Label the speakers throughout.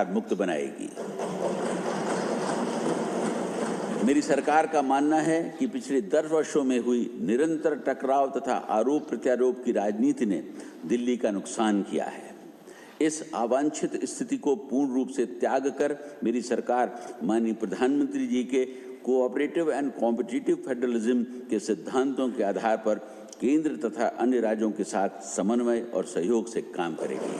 Speaker 1: मुक्त बनाएगी। मेरी सरकार का मानना है कि पिछले 10 वर्षों में हुई निरंतर टकराव तथा आरोप प्रत्यारोप की राजनीति ने दिल्ली का नुकसान किया है। इस अवांछित स्थिति को पूर्ण रूप से त्याग कर मेरी सरकार माननीय प्रधानमंत्री जी के कोऑपरेटिव एंड कॉम्पिटिटिव फेडरलिज्म के सिद्धांतों के आधार पर केंद्र तथा अन्य राज्यों के साथ समन्वय और सहयोग से काम करेगी।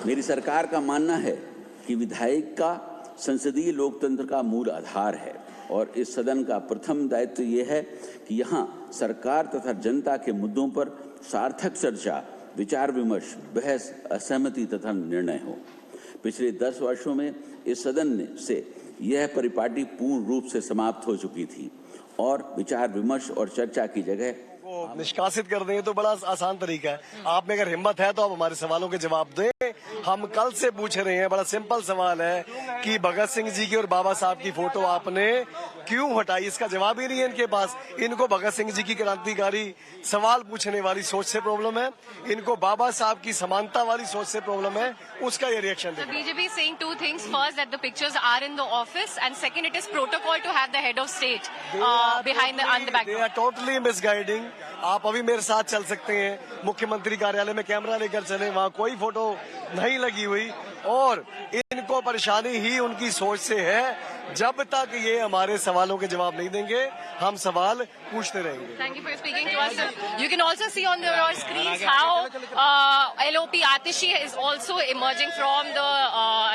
Speaker 1: मेरी सरकार का मानना है कि विधायक का संसदीय लोकतंत्र का मूल आधार है और इस सदन का प्रथम दायित्व ये है कि यहाँ सरकार तथा जनता के मुद्दों पर सार्थक चर्चा, विचार विमर्श, बहस, असहमति तथा निर्णय हो। पिछले 10 वर्षों में इस सदन से यह परिपाटी पूर्ण रूप से समाप्त हो चुकी थी और विचार विमर्श और चर्चा की जगह
Speaker 2: निष्कासित कर दें तो बड़ा आसान तरीका है। आप में अगर हिम्मत है तो आप हमारे सवालों के जवाब दें। हम कल से पूछ रहे हैं, बड़ा सिंपल सवाल है कि भगत सिंह जी की और बाबा साहब की फोटो आपने क्यों हटाई, इसका जवाब ही नहीं है इनके पास। इनको भगत सिंह जी की क्रांतिकारी सवाल पूछने वाली सोच से प्रॉब्लम है, इनको बाबा साहब की समानता वाली सोच से प्रॉब्लम है, उसका ये रिएक्शन देखिए।
Speaker 3: BJP is saying two things. First, that the pictures are in the office, and second, it is protocol to have the head of state behind on the background.
Speaker 2: They are totally misguiding. आप अभी मेरे साथ चल सकते हैं, मुख्यमंत्री कार्यालय में कैमरा लेकर चले, वहाँ कोई फोटो नहीं लगी हुई और इनको परेशानी ही उनकी सोच से है। जब तक ये हमारे सवालों के जवाब नहीं देंगे, हम सवाल पूछते रहेंगे।
Speaker 3: Thank you for speaking to us. You can also see on your screens how LOP Atishi is also emerging from the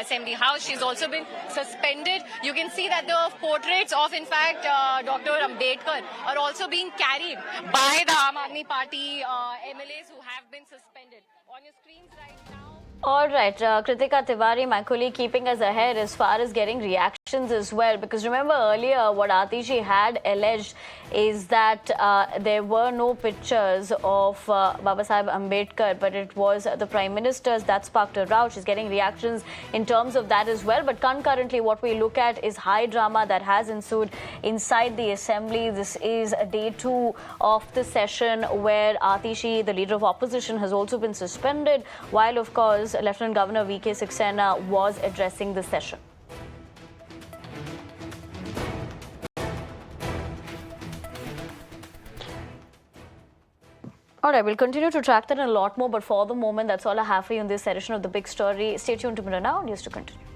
Speaker 3: Assembly House. She's also been suspended. You can see that the portraits of, in fact, Dr. Ambedkar are also being carried by the Aam Aadmi Party MLAs who have been suspended. On your screens right now.
Speaker 4: All right, Kritika Tiwari, my colleague, keeping us ahead as far as getting reactions as well. Because remember earlier, what Atishi had alleged is that there were no pictures of Baba Saheb Ambedkar, but it was the Prime Minister's that sparked a row. She's getting reactions in terms of that as well. But concurrently, what we look at is high drama that has ensued inside the Assembly. This is day 2 of the session where Atishi, the leader of opposition, has also been suspended, while, of course, Lieutenant Governor V.K. Saxena was addressing the session. All right, we'll continue to track that and a lot more, but for the moment, that's all I have for you in this edition of The Big Story. Stay tuned to Mirror Now. News to continue.